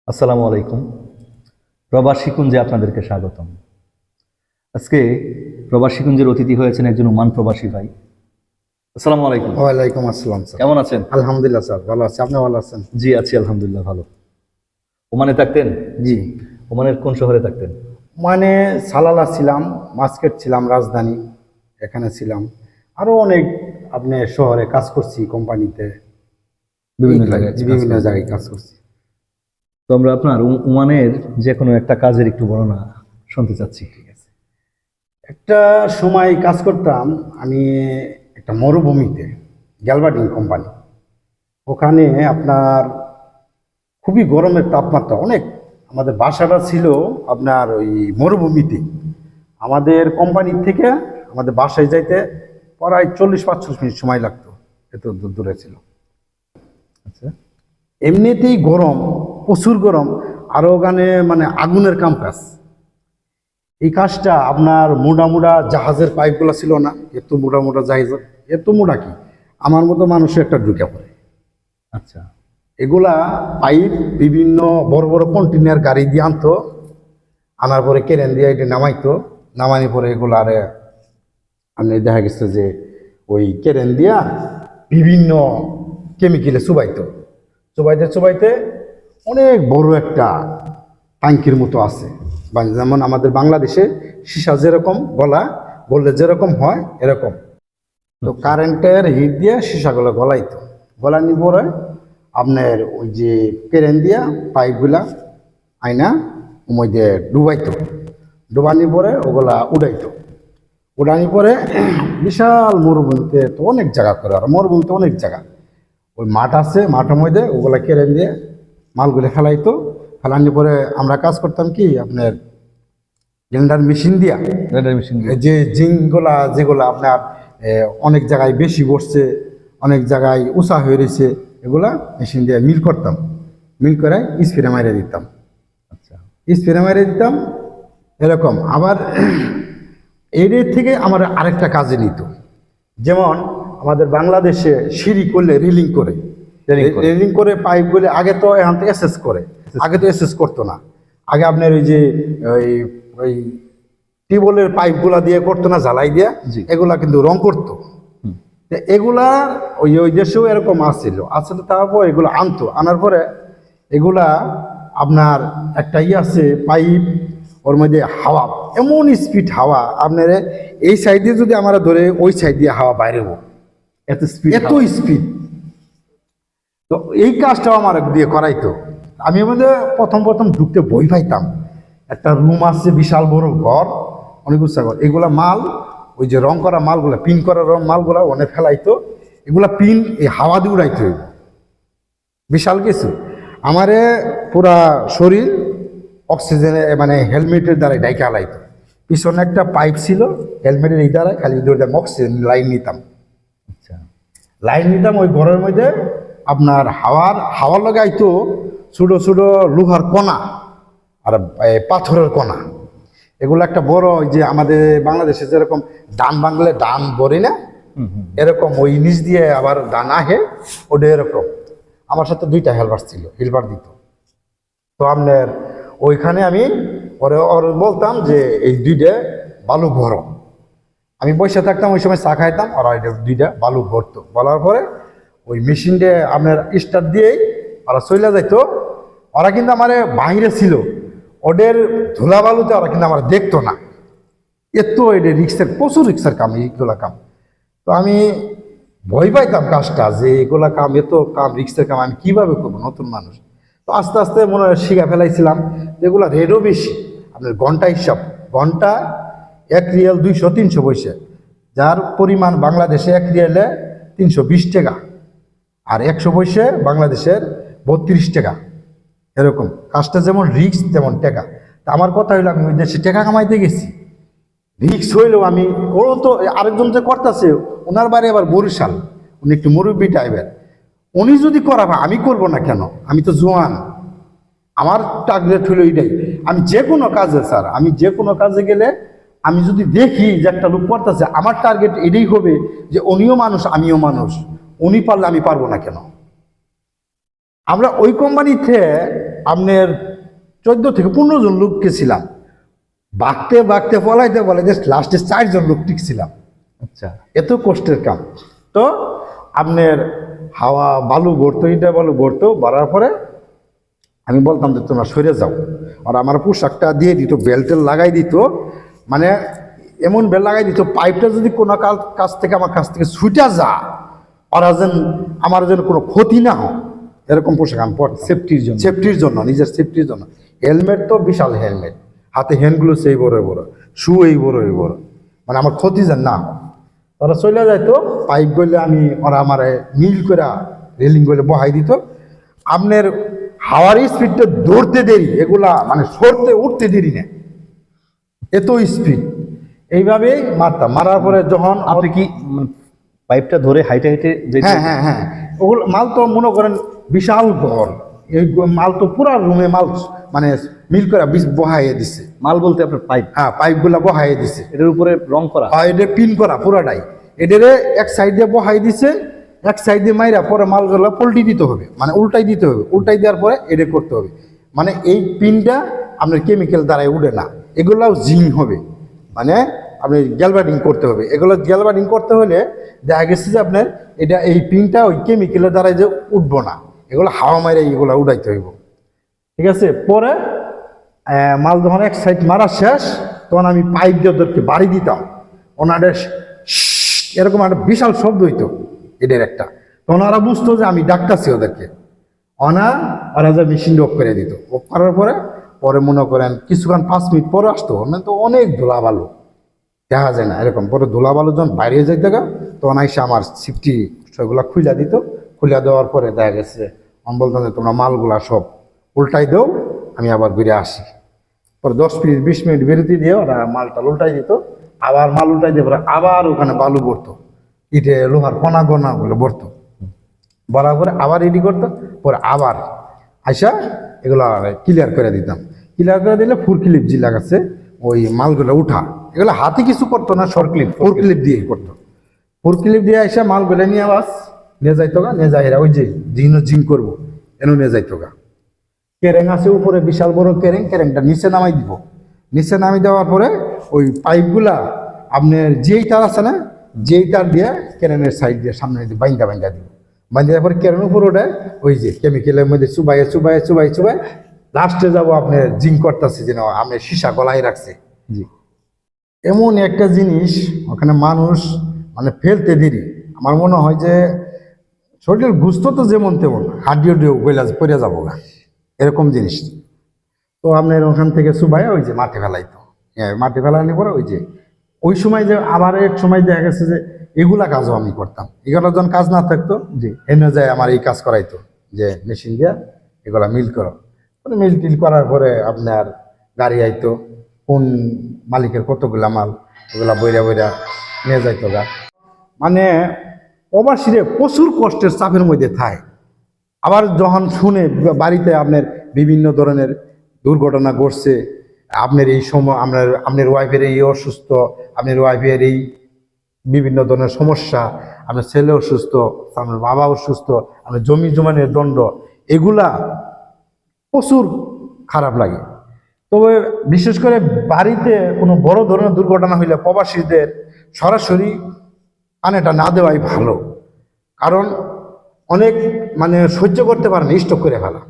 আসসালামু আলাইকুম। প্রবাসী কুঞ্জে আপনাদেরকে স্বাগতম। আজকে প্রবাসী কুঞ্জের অতিথি হয়েছেন একজন ওমান প্রবাসী ভাই। আসসালামু আলাইকুম। ওয়ালাইকুম আসসালাম স্যার। কেমন আছেন? আলহামদুলিল্লাহ স্যার, ভালো আছি। আপনি ভালো আছেন? জি আছি আলহামদুলিল্লাহ, ভালো। ওমানে থাকতেন? জি, ওমানের কোন শহরে থাকতেন? মানে সালালা ছিলাম, মাস্কেট ছিলাম, রাজধানী এখানে ছিলাম। আরো অনেক আপনি শহরে কাজ করছি, কোম্পানিতে বিভিন্ন জায়গায় বিভিন্ন জায়গায় কাজ করছি। তো আমরা আপনার ওমানের যে কোনো একটা কাজের একটু বর্ণনা শুনতে চাচ্ছি। ঠিক আছে। একটা সময় কাজ করতাম আমি একটা মরুভূমিতে, গ্যালবার্ডিং কোম্পানি। ওখানে আপনার খুবই গরমের তাপমাত্রা অনেক। আমাদের বাসাটা ছিল আপনার ওই মরুভূমিতে। আমাদের কোম্পানির থেকে আমাদের বাসায় যাইতে প্রায় 40-45 মিনিট সময় লাগতো, এত দূরে ছিল। আচ্ছা। এমনিতেই গরম, প্রচুর গরম, আর ওখানে মানে আগুনের কাজ। এই কাজটা আপনার মোটা মোটা জাহাজের পাইপগুলো ছিল না, এত মোটা মোটা জাহাজের, এত মোটা কি আমার মতো মানুষের একটা ঢুকে পড়ে। আচ্ছা। এগুলা পাইপ বিভিন্ন বড় বড় কন্টেনার গাড়ি দিয়ে আনতো, আনার পরে কেরেন দিয়ে এটা নামাইতো, নামানি পরে এগুলো আরে আপনি দেখা গেছে যে ওই কেরেন দিয়া বিভিন্ন কেমিক্যালে চুবাইতো, চুবাইতে চুবাইতে অনেক বড় একটা ট্যাঙ্কির মতো আছে। যেমন আমাদের বাংলাদেশে সীসা যেরকম গললে যেরকম হয় এরকম। তো কারেন্টের হিট দিয়ে সীসাগুলো গলাইতো, গলানি পরে আপনার ওই যে কেরেন দিয়া পাইপগুলা আইনা মধ্যে ডুবাইতো, ডুবানি পরে ওগুলা উড়াইতো, উড়ানি পরে বিশাল মরুভূমিতে তো অনেক জায়গা করে, আর মরুভূমিতে অনেক জায়গা ওই মাঠ আছে, মাঠের মধ্যে ওগুলা কেরেন দিয়ে মালগুলো ফেলাইতো। ফেলানি পরে আমরা কাজ করতাম কি আপনার গ্রাইন্ডার মেশিন দিয়া, রেডার মেশিন। যে জিঙ্কগুলা যেগুলা আপনার অনেক জায়গায় বেশি বসছে, অনেক জায়গায় উঁচা হয়ে রয়েছে, এগুলা মেশিন দিয়ে মিল করতাম, মিল করে স্প্রে মারিয়ে দিতাম। আচ্ছা। স্প্রে মারিয়ে দিতাম এরকম। আবার এর থেকে আমার আরেকটা কাজে নিত, যেমন আমাদের বাংলাদেশে সিঁড়ি করলে রেলিং করে, রেলিং করে পাইপগুলো আগে তো এখান থেকে এসএস করে, আগে তো এসএস করতো না। আগে আপনার ওই যে ওই ওই টিউবওয়েলের পাইপগুলা দিয়ে করতো না, জ্বালাই দিয়ে, এগুলা কিন্তু রং করতো। এগুলা ওই ওই দেশেও এরকম আসছিল, তারপর এগুলো আনতো, আনার পরে এগুলা আপনার একটা আছে পাইপ, ওর মধ্যে হাওয়া, এমন স্পিড হাওয়া আপনার এই সাইড দিয়ে যদি আমরা ধরে ওই সাইড দিয়ে হাওয়া বাইরেব, এত স্পিড, এত স্পিড। তো এই কাজটাও আমার দিয়ে করাইতো। আমি মধ্যে প্রথম প্রথম ঢুকতে ভয় পাইতাম। একটা রুম আছে, বিশাল বড় ঘর, অনেক উচ্চা ঘর, এগুলা মাল ওই যে রং করা মালগুলা, পিন করা মালগুলা অনেক ফেলাইতো, এগুলা পিন এই হাওয়া দিয়ে উড়াইতো, বিশাল কিছু। আমারে পুরা শরীর অক্সিজেনে মানে হেলমেটের দ্বারাই ডাইকে হালাইতো। পিছনে একটা পাইপ ছিল, হেলমেটের এই দ্বারাই খালি অক্সিজেন লাইন নিতাম। আচ্ছা, লাইন নিতাম ওই ঘরের মধ্যে। আপনার হাওয়ার লাগাইতো ছোটো ছোটো লোহার কণা আর পাথরের কণা, এগুলো একটা বড় ওই যে আমাদের বাংলাদেশে যেরকম ডান বাংলে ডান বলি না, এরকম ওই নিচ দিয়ে আবার ডান আহে, ওটা এরকম। আমার সাথে দুইটা হেল্পার ছিল, হেল্পার দিত। তো আপনার ওইখানে আমি ওর বলতাম যে এই দুইটা বালু ভরো, আমি বসে থাকতাম, ওই সময় চা খাইতাম, ওরা দুইটা বালু ভরতো। বলার পরে ওই মেশিনটা আপনার স্টার্ট দিয়েই ওরা চলে যাইতো। ওরা কিন্তু আমার বাহিরে ছিল, ওদের ধুলা বালুতে ওরা কিন্তু আমার দেখতো না। এত এটা রিক্সের, প্রচুর রিক্সের কাম এইগুলা কাম। তো আমি ভয় পাইতাম কাজটা, যে এগুলা কাম, এত কাম রিক্সের কাম আমি কীভাবে করবো, নতুন মানুষ। তো আস্তে আস্তে মনে হয় শিখা ফেলাইছিলাম। এগুলা রেটও বেশি, আপনার ঘন্টা হিসাব, ঘন্টা 1 রিয়াল 200-300 পয়সা, যার পরিমাণ বাংলাদেশে 1 রিয়ালে 320 টাকা, আর 100 পয়সা বাংলাদেশের 32 টাকা। এরকম কাজটা যেমন রিক্স তেমন টাকা। তা আমার কথা হইলো আমি ওই দেশে টাকা কামাইতে গেছি, রিক্স হইলেও আমি, ও তো আরেকজন যে করতেছে ওনার বাড়ি আবার বরিশাল, উনি একটু মুরব্বী টাইপের, উনি যদি করাবে আমি করব না কেন? আমি তো জোয়ান, আমার টার্গেট হইলো এইটাই। আমি যে কোনো কাজে স্যার, আমি যে কোনো কাজে গেলে আমি যদি দেখি যে একটা লোক করতেছে, আমার টার্গেট এটাই হবে যে উনিও মানুষ আমিও মানুষ, উনি পারলে আমি পারবো না কেন? আমরা ওই কোম্পানিতে আপনার 14 থেকে 15 জন লোক গেছিলাম, বাঁকতে বাঁকতে পলাইতে লাস্টে 4 জন লোক টিকছিলাম। আচ্ছা, এত কষ্টের কাম। তো আপনার হাওয়া বালু ভরতো, ইটা বালু ভরতো, ভরার পরে আমি বলতাম যে তোমরা সরে যাও, আর আমার পোশাকটা দিয়ে দিত, বেল্টের লাগাই দিত, মানে এমন বেল লাগাই দিত, পাইপটা যদি কোনো কাছ থেকে আমার কাছ থেকে ছুটে যা, ওরা যেন আমার যেন কোনো ক্ষতি না হয়, এরকম পোশাক আমি পরতাম সেফটির জন্য, নিজের সেফটির জন্য। হেলমেট তো বিশাল হেলমেট, হাতে হ্যান্ড গ্লোভস এই বড় বড়, শু এই বড়, মানে আমার ক্ষতি যেন না হয়। ওরা চলে যাইতো, পাইপ গলে ওরা আমার মিল করে রেলিং গলে বহাই দিত। আপনার হাওয়ার স্পিডটা দৌড়তে দেরি, এগুলা মানে সরতে উঠতে দেরি না, এত স্পিড। এইভাবেই মারতাম। মারার পরে যখন আপনি কি পাইপটা ধরে হাইটে হাইটে হ্যাঁ ওগুলো মাল তো মনে করেন বিশাল ঘর, এই মাল তো পুরা রুমে মাল মানে মিল করে বহাইয়ে দিছে। মাল বলতে আপনার পাইপ? হ্যাঁ, পাইপগুলা বহাইয়ে দিছে, এটার উপরে রং করা? হ্যাঁ, এটা পিন করা পুরাটাই। এটারে এক সাইড দিয়ে বহাই দিছে, এক সাইড দিয়ে মাইরা পরে মালগুলো পল্টি দিতে হবে, মানে উল্টাই দিতে হবে, উল্টাই দেওয়ার পরে এটা করতে হবে। মানে এই পিনটা আপনার কেমিক্যাল দ্বারাই উঠে না, এগুলাও জিং হবে, মানে আপনি গ্যালভার্ডিং করতে হবে। এগুলো গ্যালভার্ডিং করতে হলে দেখা গেছে যে আপনার এটা এই পিনটা ওই কেমিক্যালের দ্বারাই যে উঠবো না, এগুলো হাওয়া মাইরে এগুলো উঠাইতে হইব। ঠিক আছে, পরে মাল যখন এক সাইড মারা শেষ, তখন আমি পাইপ দিয়ে ওদেরকে বাড়ি দিতাম, ওনাদের এরকম একটা বিশাল শব্দ হইতো এদের একটা, তখন ওরা বুঝতো যে আমি ডাকতাছি ওদেরকে। ওরা যে মেশিন অফ করে দিত, অফ করার পরে পরে মনে করেন কিছুক্ষণ 5 মিনিট পরে আসতো, মানে তো অনেক ধুলা বালু দেখা যায় না এরকম। পরে ধুলা বালু যখন বাইরে যাইতে গা, তখন আইসে আমার সিফটি সেগুলো খুলে দিত। খুলে দেওয়ার পরে দেখা গেছে আমি বলতাম যে তোমরা মালগুলা সব উল্টাই দাও, আমি আবার ঘুরে আসি। পরে 10-20 মিনিট বিরতি দিয়ে ওরা মালটা উল্টাই দিত, আবার মাল উল্টাই দিয়ে পরে আবার ওখানে বালু ভরতো, ইটে লোহার কণাগুলো ভরতো, ভরার পরে আবার রেডি করতো, পরে আবার আইসা এগুলো ক্লিয়ার করে দিতাম। ক্লিয়ার করে দিলে ফুল ক্লিপ যে লাগাচ্ছে ওই মালগুলো উঠা, এগুলো হাতে কিছু করতো না, ফোর ক্লিপ দিয়েই করতো। ফোর ক্লিপ দিয়ে আইসা মালগুলো নিয়ে আবার নিয়ে যাইতো গা, নিয়ে যাই ওই যে জিম করবো এনে নিয়ে যাইতো গা। কেরেং আছে উপরে বিশাল বড় কেরেংটা নিচে নামাই দিব। নিচে নামাই দেওয়ার পরে ওই পাইপগুলা আপনার যেই তার আছে না, যেই তার দিয়ে কেরেনের সাইড দিয়ে সামনে বাইন্দা দিব। বাইন্দা দেওয়ার পরে কেরেন উপর ওটা ওই যে কেমিক্যালের মধ্যে চুবাই লাস্টে যাবো আপনার জিম করতেছে, যেন আপনার সীসা গলায় রাখছে। জি, এমন একটা জিনিস ওখানে মানুষ মানে ফেলতে দেরি। আমার মনে হয় যে শরীরের গুস্ত তো যেমন তেমন, হাড্ডিও পড়ে যাবো গা, এরকম জিনিস। তো আপনার ওখান থেকে সুবাই ওই যে মাঠে ফেলাইতো, মাঠে ফেলানোর পরে ওই যে ওই সময় যে আবার এক সময় দেখা গেছে যে এগুলা কাজও আমি করতাম। এগুলো যখন কাজ না থাকতো, যে এনে যায় আমার এই কাজ করাইতো, যে মেশিন দিয়ে এগুলা মিল করো। মিল টিল করার পরে আপনার গাড়ি আইতো, কোন মালিকের কতগুলা মাল, এগুলা বইরা নিয়ে যাইতো গা। মানে প্রবাসীরে প্রচুর কষ্টের চাপের মধ্যে থাকে। আবার যখন শুনে বাড়িতে আপনার বিভিন্ন ধরনের দুর্ঘটনা ঘটছে, আপনার এই সময় আপনার ওয়াইফের এই অসুস্থ, আপনার ওয়াইফের এই বিভিন্ন ধরনের সমস্যা, আপনার ছেলে অসুস্থ, আপনার বাবা অসুস্থ, আপনার জমি জমানের দণ্ড, এগুলা প্রচুর খারাপ লাগে। তবে বিশেষ করে বাড়িতে কোনো বড় ধরনের দুর্ঘটনা হইলে প্রবাসীদের সরাসরি কানেটা না দেওয়াই ভালো, কারণ অনেক মানে সহ্য করতে পারে না, স্টক করে ফেলা,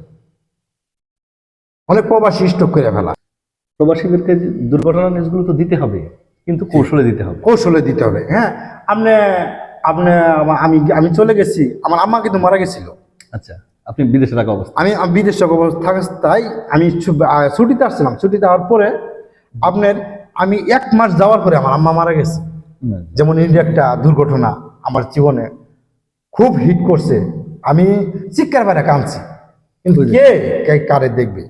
অনেক প্রবাসী স্টক করে ফেলা। প্রবাসীদেরকে দুর্ঘটনা নিউজগুলো তো দিতে হবে, কিন্তু কৌশলে দিতে হবে। হ্যাঁ, আমি চলে গেছি, আমার আম্মা কিন্তু মারা গেছিল। আচ্ছা, আপনি বিদেশে থাকা অবস্থা? আমি বিদেশে থাকায় আমি ছুটিতে আসছিলাম। ছুটিতে যাওয়ার পরে আপনার আমি 1 মাস যাওয়ার পরে আমার আম্মা মারা গেছে। যেমন এই একটা দুর্ঘটনা আমার জীবনে খুব হিট করছে, আমি চিৎকার বাইরে কাঁদছি, কিন্তু কে কারে দেখবে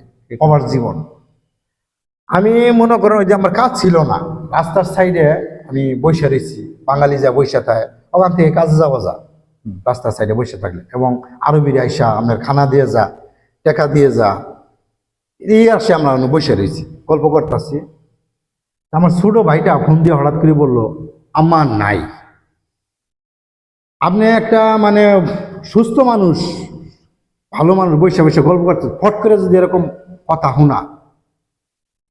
আমার জীবন। আমি মনে করেন ওই যে আমার কাজ ছিল না, রাস্তার সাইডে আমি বসে রয়েছি, বাঙালি যা বসে থাকে ওখান থেকে কাজে যাওয়া যা, রাস্তার সাইডে বসে থাকলে, এবং আরবির আইসা আপনার খানা দিয়ে যা, টাকা দিয়ে যা, এই আসে আমরা বসে রয়েছি, গল্প করতেছি। আমার ছোট ভাইটা ফোন দিয়ে হঠাৎ করে বললো, আম্মা নাই। আপনি একটা মানে সুস্থ মানুষ, ভালো মানুষ বসে বসে গল্প করতে, ফট করে যদি এরকম কথা শোনা,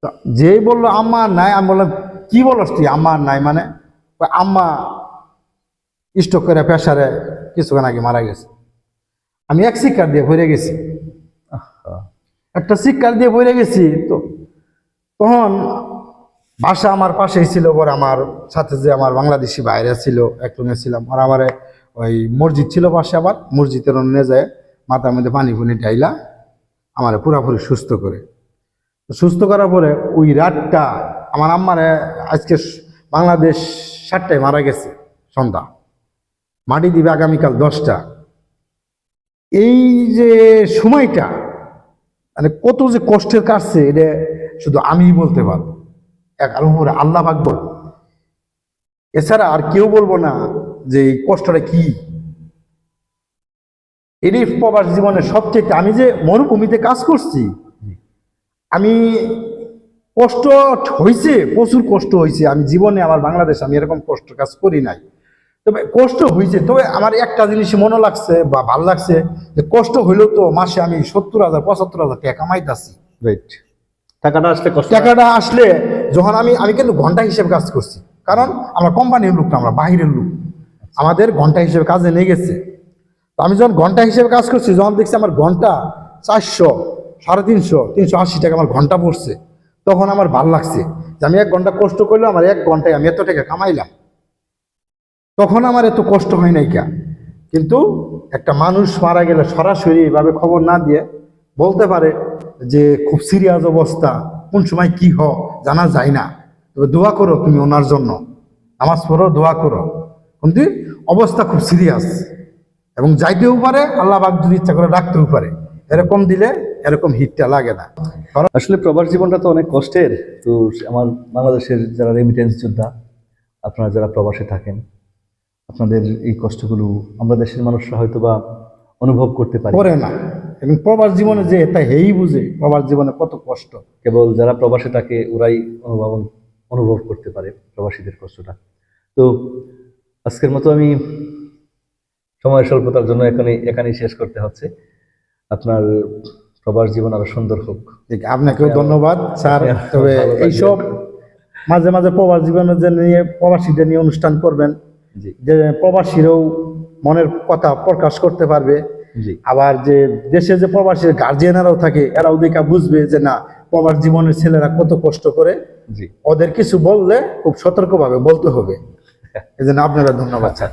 তো যেই বললো আম্মা নাই, আমি বললাম কি বলস তুই আম্মা নাই মানে? কয়, আম্মা স্ট্রোক করে প্রেসারে কিছুক্ষণ আগে মারা গেছে। আমি এক শিক্ষার দিয়ে ভরে গেছি, একটা শিক্ষার দিয়ে ভরে গেছি। তো তখন বাসা আমার পাশেই ছিল, পরে আমার সাথে যে আমার বাংলাদেশি বাইরে ছিল, এক রুমে ছিলাম, আর আমার ওই মসজিদ ছিল পাশে, আবার মসজিদের নিয়ে যায় মাথার মধ্যে পানি ফুনি ঢাইলা আমার পুরাপুরি সুস্থ করে। সুস্থ করার পরে ওই রাতটা আমার আম্মারে আজকে বাংলাদেশ 7টায় মারা গেছে সন্ধ্যা, মাটি দিবে আগামীকাল 10টা। এই যে সময়টা মানে কত যে কষ্টের কাটছে, এটা শুধু আমিই বলতে পারবো, আর উপরে আল্লাহ পাক বল, এছাড়া আর কেউ বলবো না যে এই কষ্টটা কি। এটাই প্রবাস জীবনের সবচেয়ে, আমি যে মরুভূমিতে কাজ করছি, আমি কষ্ট হয়েছে, প্রচুর কষ্ট হয়েছে। আমি জীবনে আমার বাংলাদেশে আমি এরকম কষ্ট কাজ করি নাই, তবে কষ্ট হয়েছে। তবে আমার একটা জিনিস মনে লাগছে বা ভালো লাগছে, যে কষ্ট হইলেও তো মাসে আমি 70,000 75,000 টাকা কামাইতাছি। রাইট, টাকাটা আসলে কষ্ট, টাকাটা আসলে যখন আমি কিন্তু ঘন্টা হিসেবে কাজ করছি, কারণ আমরা কোম্পানির লোক না, আমরা বাহিরের লোক, আমাদের ঘন্টা হিসেবে কাজে নিয়ে গেছে। তো আমি যখন ঘন্টা হিসেবে কাজ করছি, যখন দেখছি আমার ঘন্টা 400 350 380 টাকা আমার ঘন্টা পড়ছে, তখন আমার ভাল লাগছে যে আমি 1 ঘন্টা কষ্ট করলেও আমার 1 ঘন্টায় আমি এত টাকা কামাইলাম। তখন আমার এত কষ্ট হয় নাই কা। কিন্তু একটা মানুষ মারা গেলে সরাসরি এভাবে খবর না দিয়ে বলতে পারে যে খুব সিরিয়াস অবস্থা, কোন সময় কি জানা যায় না, তবে দোয়া করো তুমি ওনার জন্য, নামাজ পড়ো, দোয়া করো, কিন্তু অবস্থা খুব সিরিয়াস এবং যাইতেও পারে, আল্লাহ পাক যদি ইচ্ছা করে রাখতেও পারে। এরকম দিলে এরকম হিটটা লাগে না। আসলে প্রবাস জীবনটা তো অনেক কষ্টের। তো আমার বাংলাদেশের যারা রেমিটেন্স যোদ্ধা, আপনারা যারা প্রবাসে থাকেন, আপনাদের এই কষ্টগুলো আমরা দেশের মানুষরা হয়তো বা অনুভব করতে পারি করে না, এবং প্রবাস জীবনে যে এটা হেই বুঝে প্রবাস জীবনে কত কষ্ট। কেবল যারা প্রবাসে থাকে ওরাই অনুভব করতে পারে প্রবাসীদের কষ্টটা। তো আজকের মতো আমি সময় স্বল্পতার জন্য এখানেই শেষ করতে হচ্ছে। আপনার প্রবাস জীবন আরো সুন্দর হোক। আপনাকেও ধন্যবাদ স্যার। তবে এইসব মাঝে মাঝে প্রবাস জীবনের যে নিয়ে প্রবাসীদের নিয়ে অনুষ্ঠান করবেন, জি যে প্রবাসীরাও মনের কথা প্রকাশ করতে পারবে। জি, আবার যে দেশে যে প্রবাসীর গার্জিয়ানরাও থাকে, এরাও দেখা বুঝবে যে না, প্রবাস জীবনের ছেলেরা কত কষ্ট করে। জি, ওদের কিছু বললে খুব সতর্কভাবে বলতে হবে। এই জন্য আপনারা ধন্যবাদ স্যার।